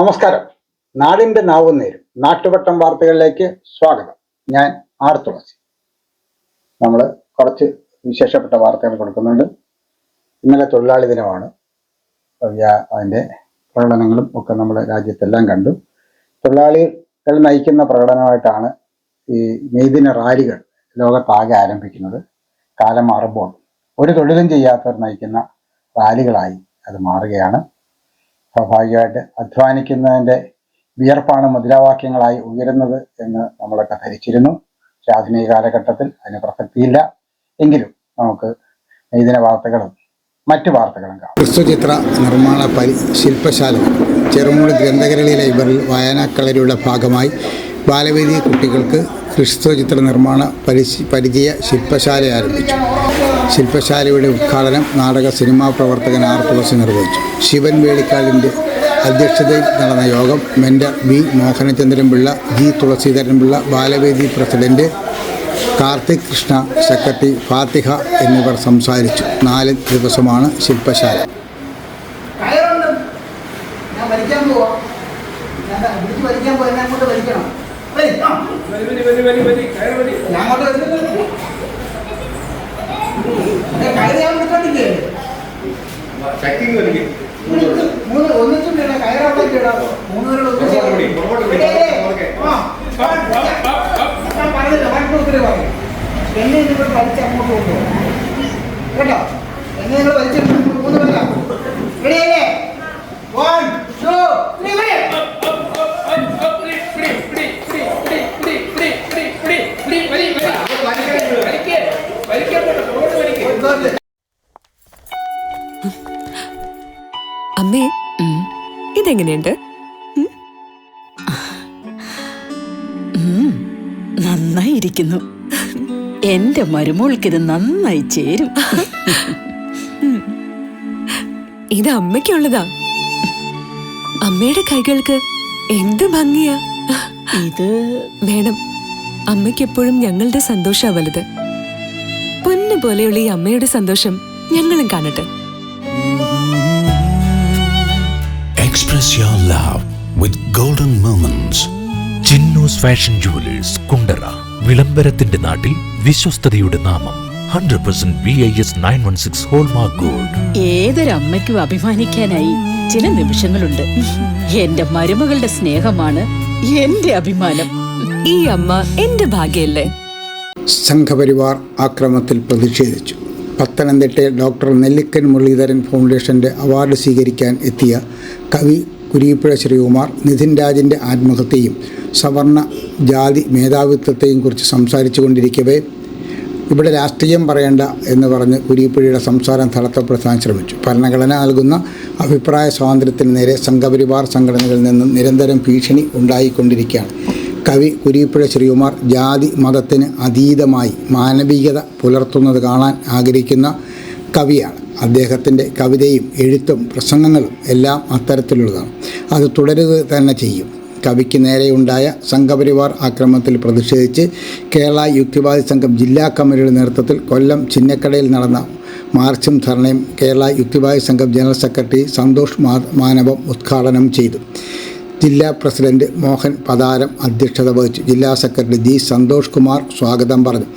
നമസ്കാരം. നാടിന്റെ നാവും നേരും നാട്ടുവട്ടം വാർത്തകളിലേക്ക് സ്വാഗതം. ഞാൻ ആർ തുളസി. നമ്മൾ കുറച്ച് വിശേഷപ്പെട്ട വാർത്തകൾ കൊടുക്കുന്നുണ്ട്. ഇന്നലെ തൊഴിലാളി ദിനമാണ്. അതിൻ്റെ പ്രകടനങ്ങളും ഒക്കെ നമ്മുടെ രാജ്യത്തെല്ലാം കണ്ടു. തൊഴിലാളികൾ നയിക്കുന്ന പ്രകടനമായിട്ടാണ് ഈ മെയ് ദിന റാലികൾ ലോകത്താകെ ആരംഭിക്കുന്നത്. കാലം മാറുമ്പോൾ ഒരു തൊഴിലും ചെയ്യാത്തവർ നയിക്കുന്ന റാലികളായി അത് മാറുകയാണ്. സ്വാഭാവികമായിട്ട് അധ്വാനിക്കുന്നതിൻ്റെ വിയർപ്പാണ് മുദ്രാവാക്യങ്ങളായി ഉയരുന്നത് എന്ന് നമ്മളൊക്കെ ധരിച്ചിരുന്നു. പക്ഷെ ആധുനിക കാലഘട്ടത്തിൽ അതിന് പ്രസക്തിയില്ല. എങ്കിലും നമുക്ക് ഇതിന വാർത്തകളും മറ്റു വാർത്തകളും കാണാം. ക്രിസ്തുചിത്ര നിർമ്മാണ ശില്പശാല ചെറുമൂട് ഗ്രന്ഥകരളി ലൈബ്രറിയിൽ വായനാക്കളരിയുടെ ഭാഗമായി ബാലവേദി കുട്ടികൾക്ക് ക്രിസ്തുചിത്ര നിർമ്മാണ പരിചയ ശില്പശാല ആരംഭിച്ചു. ശില്പശാലയുടെ ഉദ്ഘാടനം നാടക സിനിമാ പ്രവർത്തകൻ ആർ തുളസി നിർവഹിച്ചു. ശിവൻ വേളിക്കാലിൻ്റെ അധ്യക്ഷതയിൽ നടന്ന യോഗം mentor V Mohanachandran Pillai, G Thulaseedharan Pillai, Balavedi president Karthik Krishna, secretary Fathiha എന്നിവർ സംസാരിച്ചു. 4 ദിവസമാണ് ശില്പശാല. എന്നെ നിങ്ങൾ വലിച്ച് അങ്ങോട്ട് കൊണ്ടുപോകും കേട്ടോ. എന്നെ നിങ്ങൾ വലിച്ചിട്ട് 3 പേരാ. റെഡിയല്ലേ? 1 2 3 അമ്മേ, ഇതെങ്ങനെയുണ്ട്? നന്നായിരിക്കുന്നു. എന്റെ മരുമോൾക്കിത് നന്നായി ചേരും. ഇത് അമ്മയ്ക്കുള്ളതാ. അമ്മയുടെ കൈകൾക്ക് എന്ത് ഭംഗിയാ. ഇത് വേണം. അമ്മയ്ക്ക് എപ്പോഴും ഞങ്ങളുടെ സന്തോഷാ വലുത്. പൊന്നു പോലെയുള്ള ഈ അമ്മയുടെ സന്തോഷം ഞങ്ങളും കാണട്ടെ. Express your love with golden moments. Chinnus fashion jewellers, Kundara. വിളംബരത്തിന്റെ നാട്ടിൽ വിശ്വസ്തയുടെ നാമം. 100% BIS 916 ഹോൾമാർക്ക് ഗോൾഡ്. ഏതൊരമ്മയ്ക്കും അഭിമാനിക്കാനായി ചില നിമിഷങ്ങളുണ്ട്. എന്റെ മരുമകളുടെ സ്നേഹമാണ് എന്റെ അഭിമാനം. ഈ അമ്മ എന്റെ ഭാഗ്യല്ലേ. സംഘപരിവാർ ആക്രമണത്തിൽ പ്രതിഷേധിച്ചു. പത്തനംതിട്ടയിൽ ഡോക്ടർ നെല്ലിക്കൻ മുരളീധരൻ ഫൗണ്ടേഷൻ്റെ അവാർഡ് സ്വീകരിക്കാൻ എത്തിയ കവി കുരീപ്പുഴ ശ്രീകുമാർ നിതിൻ രാജിൻ്റെ ആത്മഹത്യയും സവർണ ജാതി മേധാവിത്വത്തെയും കുറിച്ച് സംസാരിച്ചു കൊണ്ടിരിക്കവേ ഇവിടെ രാഷ്ട്രീയം പറയേണ്ട എന്ന് പറഞ്ഞ് കുരീപ്പുഴയുടെ സംസാരം തടസ്സപ്പെടുത്താൻ ശ്രമിച്ചു. ഭരണഘടന നൽകുന്ന അഭിപ്രായ സ്വാതന്ത്ര്യത്തിന് നേരെ സംഘപരിവാർ സംഘടനകളിൽ നിന്നും നിരന്തരം ഭീഷണി ഉണ്ടായിക്കൊണ്ടിരിക്കുകയാണ്. കവി കുരീപ്പുഴ ശ്രീകുമാർ ജാതി മതത്തിന് അതീതമായി മാനവികത പുലർത്തുന്നത് കാണാൻ ആഗ്രഹിക്കുന്ന കവിയാണ്. അദ്ദേഹത്തിൻ്റെ കവിതയും എഴുത്തും പ്രസംഗങ്ങളും എല്ലാം അത്തരത്തിലുള്ളതാണ്. അത് തുടരുക തന്നെ ചെയ്യും. കവിക്ക് നേരെയുണ്ടായ സംഘപരിവാർ ആക്രമണത്തിൽ പ്രതിഷേധിച്ച് കേരള യുക്തിവാദി സംഘം ജില്ലാ കമ്മിറ്റിയുടെ നേതൃത്വത്തിൽ കൊല്ലം ചിന്നക്കടയിൽ നടന്ന മാർച്ചും ധർണയും കേരള യുക്തിവാദി സംഘം ജനറൽ സെക്രട്ടറി സന്തോഷ് മാനവം ഉദ്ഘാടനം ചെയ്തു. ജില്ലാ പ്രസിഡന്റ് മോഹൻ പതാരം അധ്യക്ഷത വഹിച്ചു. ജില്ലാ സെക്രട്ടറി ജി സന്തോഷ് കുമാർ സ്വാഗതം പറഞ്ഞു.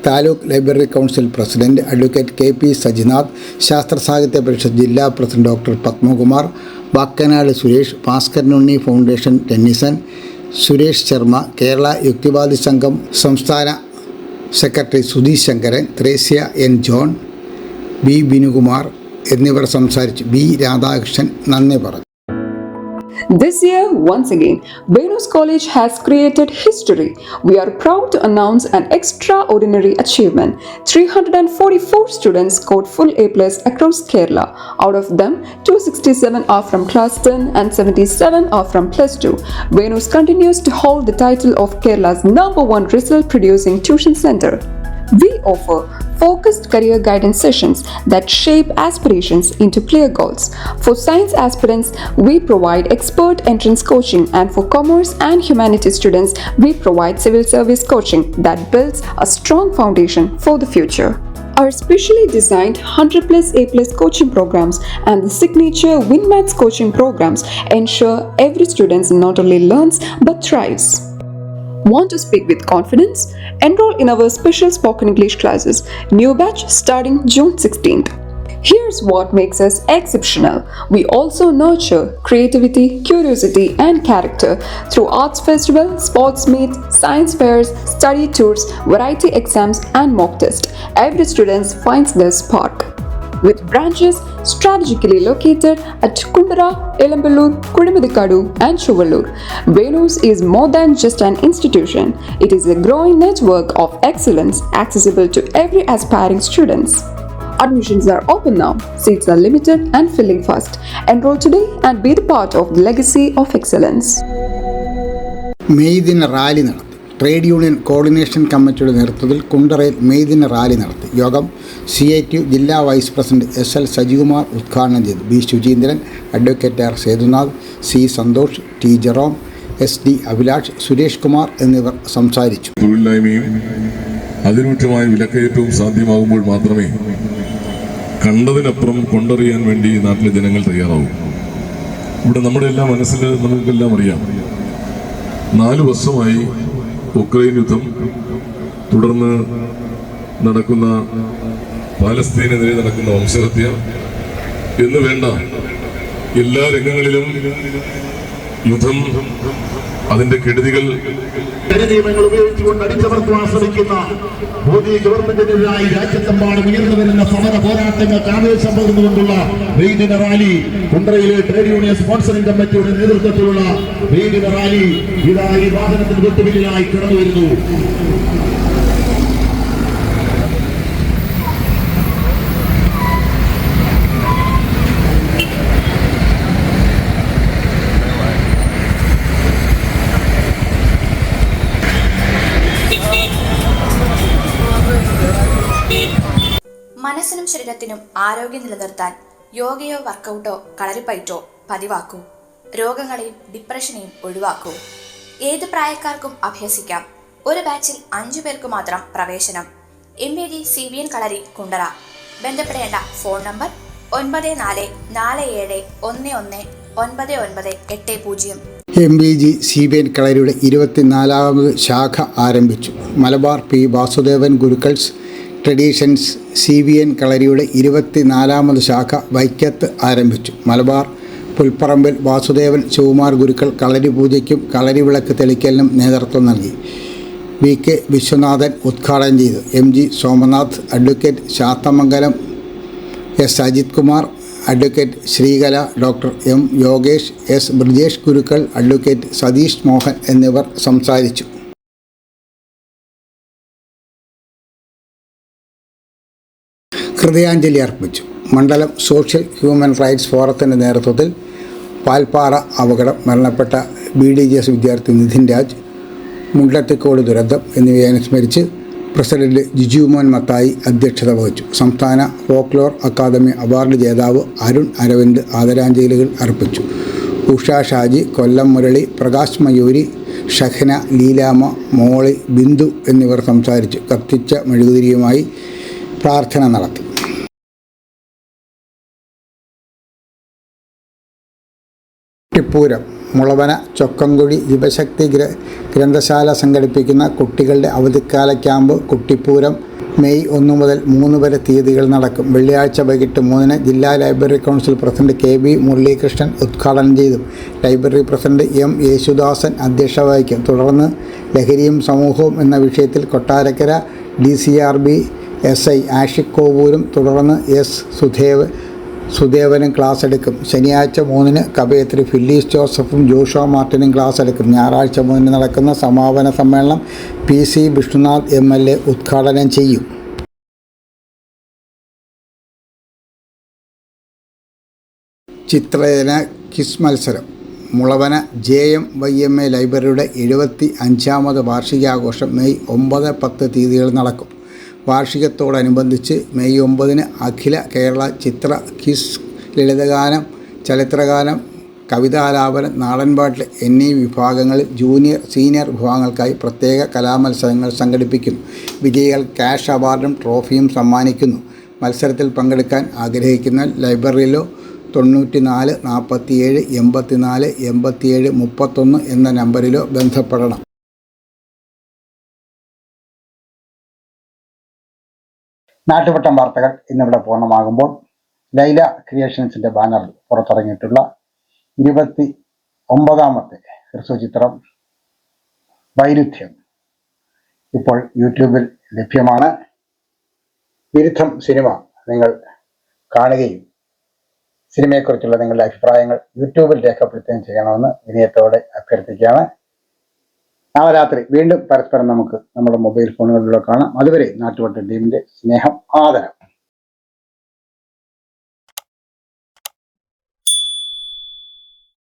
Taluk library council president advocate KP Sajinath, Sasthra Sahithya Parishad ജില്ലാ president doctor Padmakumar, Vakkanad Suresh, Bhaskaranunni foundation Tennyson, Suresh Sharma, Kerala Yukthivadi Sangham സംസ്ഥാന secretary Sudhi Sankaran, Thresia N John, B Binukumar എന്നിവർ സംസാരിച്ചു. B രാധാകൃഷ്ണൻ നന്ദി പറഞ്ഞു. This year, once again, Venus College has created history. We are proud to announce an extraordinary achievement. 344 students scored full A+ across Kerala. Out of them, 267 are from Class 10 and 77 are from Plus 2. Venus continues to hold the title of Kerala's #1 result-producing tuition center. We offer focused career guidance sessions that shape aspirations into clear goals. For science aspirants, we provide expert entrance coaching, and for commerce and humanities students, we provide civil service coaching that builds a strong foundation for the future. Our specially designed 100+ A+ coaching programs and the signature WinMaths coaching programs ensure every student not only learns but thrives. Want to speak with confidence? Enroll in our special spoken English classes. New batch starting June 16th. Here's what makes us exceptional. We also nurture creativity, curiosity, and character through arts festival, sports meet, science fairs, study tours, variety exams, and mock tests. Every student finds their spark. With branches strategically located at Kundara, Elamballur, Kudimuthikadu, and Chuvallur, Venus is more than just an institution. It is a growing network of excellence accessible to every aspiring students. Admissions are open now. Seats are limited and filling fast. Enroll today and be the part of the legacy of excellence. May ദിന rally നടത്തി. Trade union coordination കമ്മിറ്റിയുടെ നേതൃത്വത്തിൽ കുണ്ടറയിൽ May ദിന rally നടത്തി. യോഗം CITU ജില്ലാ vice president SL Sajikumar ഉദ്ഘാടനം ചെയ്തു. B Suchindran, advocate R Sethunath, C Santhosh, T Jerome, SD Abhilash, Suresh Kumar എന്നിവർ സംസാരിച്ചു. തൊഴിലില്ലായ്മയും അതിരൂക്ഷമായ വിലക്കയറ്റവും സാധ്യമാകുമ്പോൾ മാത്രമേ കണ്ടതിനപ്പുറം കൊണ്ടറിയാൻ വേണ്ടി നാട്ടിലെ ജനങ്ങൾ തയ്യാറാവും. ഇവിടെ നമ്മുടെ എല്ലാം മനസ്സിൽ നമുക്കെല്ലാം അറിയാം, 4 വർഷമായി ഉക്രൈൻ യുദ്ധം, തുടർന്ന് നടക്കുന്ന പാലസ്തീനെതിരെ നടക്കുന്ന വംശഹത്യ എന്ന് വേണ്ട എല്ലാ രംഗങ്ങളിലും യുദ്ധം, അതിന്റെ കെടുതികൾ നിയമങ്ങൾ ഉപയോഗിച്ചുകൊണ്ട് അടിച്ചമർത്തുവാൻ ശ്രമിക്കുന്ന മോദി ഗവൺമെന്റിനെതിരായി രാജ്യത്തെമ്പാടും ഉയർന്നു വരുന്ന സമര പോരാട്ടങ്ങൾക്ക് ആവേശം പകർന്നുകൊണ്ടുള്ള മെയ് ദിന റാലി, കുണ്ടറയിലെ ട്രേഡ് യൂണിയൻ സ്പോൺസറിംഗ് കമ്മിറ്റിയുടെ നേതൃത്വത്തിലുള്ള മെയ് ദിന റാലി ഇതാ ഈ വാഹനത്തിന് തൊട്ടുപിന്നിലായി കടന്നു വരുന്നു. മനസ്സിനും ശരീരത്തിനും ആരോഗ്യം നിലനിർത്താൻ യോഗയോ വർക്കൗട്ടോ കളരിപ്പയറ്റോ പതിവാക്കൂ. രോഗങ്ങളെയും ഡിപ്രഷനെയും ഒഴിവാക്കൂ. ഏത് പ്രായക്കാർക്കും അഭ്യസിക്കാം. ഒരു ബാച്ചിൽ 5 പേർക്ക് മാത്രം പ്രവേശനം. MAG CVN kalari Kundara. ബന്ധപ്പെടേണ്ട ഫോൺ നമ്പർ 9411119980. MBG CVN കളരിയുടെ 24ാമത് ശാഖ ആരംഭിച്ചു. Malabar P Vasudevan Gurukkals traditions CVN കളരിയുടെ 24ാമത് ശാഖ വൈക്കത്ത് ആരംഭിച്ചു. മലബാർ പുൽപ്പറമ്പിൽ വാസുദേവൻ ശിവകുമാർ ഗുരുക്കൾ കളരി പൂജയ്ക്കും കളരി വിളക്ക് തെളിക്കലിനും നേതൃത്വം നൽകി. VK വിശ്വനാഥൻ ഉദ്ഘാടനം ചെയ്തു. MG Somnath, advocate Sasthamangalam S Ajith Kumar, advocate Sreekala, doctor M Yogesh, S Brijesh ഗുരുക്കൾ, അഡ്വക്കേറ്റ് സതീഷ് മോഹൻ എന്നിവർ സംസാരിച്ചു. ഹൃദയാഞ്ജലി അർപ്പിച്ചു. മണ്ഡലം സോഷ്യൽ ഹ്യൂമൻ റൈറ്റ്സ് ഫോറത്തിൻ്റെ നേതൃത്വത്തിൽ പാൽപ്പാറ അപകടം, മരണപ്പെട്ട BDGS വിദ്യാർത്ഥി നിധിൻ രാജ്, മുണ്ടത്തിക്കോട് ദുരന്തം എന്നിവയെ അനുസ്മരിച്ച് പ്രസിഡന്റ് ജിജുമോൻ മത്തായി അധ്യക്ഷത വഹിച്ചു. സംസ്ഥാന ഫോക്ലോർ അക്കാദമി അവാർഡ് ജേതാവ് അരുൺ അരവിന്ദ് ആദരാഞ്ജലികൾ അർപ്പിച്ചു. ഉഷ ഷാജി, കൊല്ലം മുരളി, പ്രകാശ് മയൂരി, ഷഹ്ന, ലീലാമ, മോളി, ബിന്ദു എന്നിവർ സംസാരിച്ചു. കത്തിച്ച മെഴുകുതിരിയുമായി പ്രാർത്ഥന നടത്തി. കുട്ടിപ്പൂരം മുളവന ചൊക്കംകുഴി യുവശക്തി ഗ്രന്ഥശാല സംഘടിപ്പിക്കുന്ന കുട്ടികളുടെ അവധിക്കാല ക്യാമ്പ് കുട്ടിപ്പൂരം മെയ് 1 മുതൽ 3 വരെ തീയതികൾ നടക്കും. വെള്ളിയാഴ്ച വൈകിട്ട് 3-ന് ജില്ലാ library council president KB Muralikrishnan ഉദ്ഘാടനം ചെയ്തു. ലൈബ്രറി പ്രസിഡന്റ് M യേശുദാസൻ അധ്യക്ഷത വഹിക്കും. തുടർന്ന് ലഹരിയും സമൂഹവും എന്ന വിഷയത്തിൽ കൊട്ടാരക്കര DCRB SI ആഷിഖ് കോവൂരും തുടർന്ന് S സുദേവനും ക്ലാസ് എടുക്കും. ശനിയാഴ്ച 3-ന് കവയത്രി ഫില്ലീസ് ജോസഫും ജോഷുവ മാർട്ടിനും ക്ലാസ് എടുക്കും. ഞായറാഴ്ച 3-ന് നടക്കുന്ന സമാപന സമ്മേളനം PC വിഷ്ണുനാഥ് MLA ഉദ്ഘാടനം ചെയ്യും. ചിത്രരചന ക്വിസ് മത്സരം മുളവന JMYMA ലൈബ്രറിയുടെ 75ാമത് വാർഷികാഘോഷം മെയ് 9, 10 തീയതികൾ നടക്കും. വാർഷികത്തോടനുബന്ധിച്ച് മെയ് 9-ന് അഖില കേരള ചിത്ര ക്വിസ്, ലളിതഗാനം, ചരിത്രഗാനം, കവിതാലാപനം, നാടൻപാട്ട് എന്നീ വിഭാഗങ്ങളിൽ ജൂനിയർ, സീനിയർ വിഭാഗങ്ങൾക്കായി പ്രത്യേക കലാമത്സരങ്ങൾ സംഘടിപ്പിക്കുന്നു. വിജയികൾ ക്യാഷ് അവാർഡും ട്രോഫിയും സമ്മാനിക്കുന്നു. മത്സരത്തിൽ പങ്കെടുക്കാൻ ആഗ്രഹിക്കുന്ന ലൈബ്രറിയിലോ 94 47 84 87 31 എന്ന നമ്പറിലോ ബന്ധപ്പെടണം. നാട്ടുവട്ടം വാർത്തകൾ ഇന്നിവിടെ പൂർണ്ണമാകുമ്പോൾ ലൈല ക്രിയേഷൻസിന്റെ ബാനറിൽ പുറത്തിറങ്ങിയിട്ടുള്ള 29ാമത്തെ ഹ്രസ്വചിത്രം വൈരുദ്ധ്യം ഇപ്പോൾ യൂട്യൂബിൽ ലഭ്യമാണ്. വിരുദ്ധം സിനിമ നിങ്ങൾ കാണുകയും സിനിമയെക്കുറിച്ചുള്ള നിങ്ങളുടെ അഭിപ്രായങ്ങൾ യൂട്യൂബിൽ രേഖപ്പെടുത്തുകയും ചെയ്യണമെന്ന് വിനയത്തോടെ അഭ്യർത്ഥിക്കുകയാണ്. നാളെ രാത്രി വീണ്ടും പരസ്പരം നമുക്ക് നമ്മുടെ മൊബൈൽ ഫോണുകളിലൂടെ കാണാം. അതുവരെ നാട്ടുവട്ടം ടീമിന്റെ സ്നേഹം, ആദരം.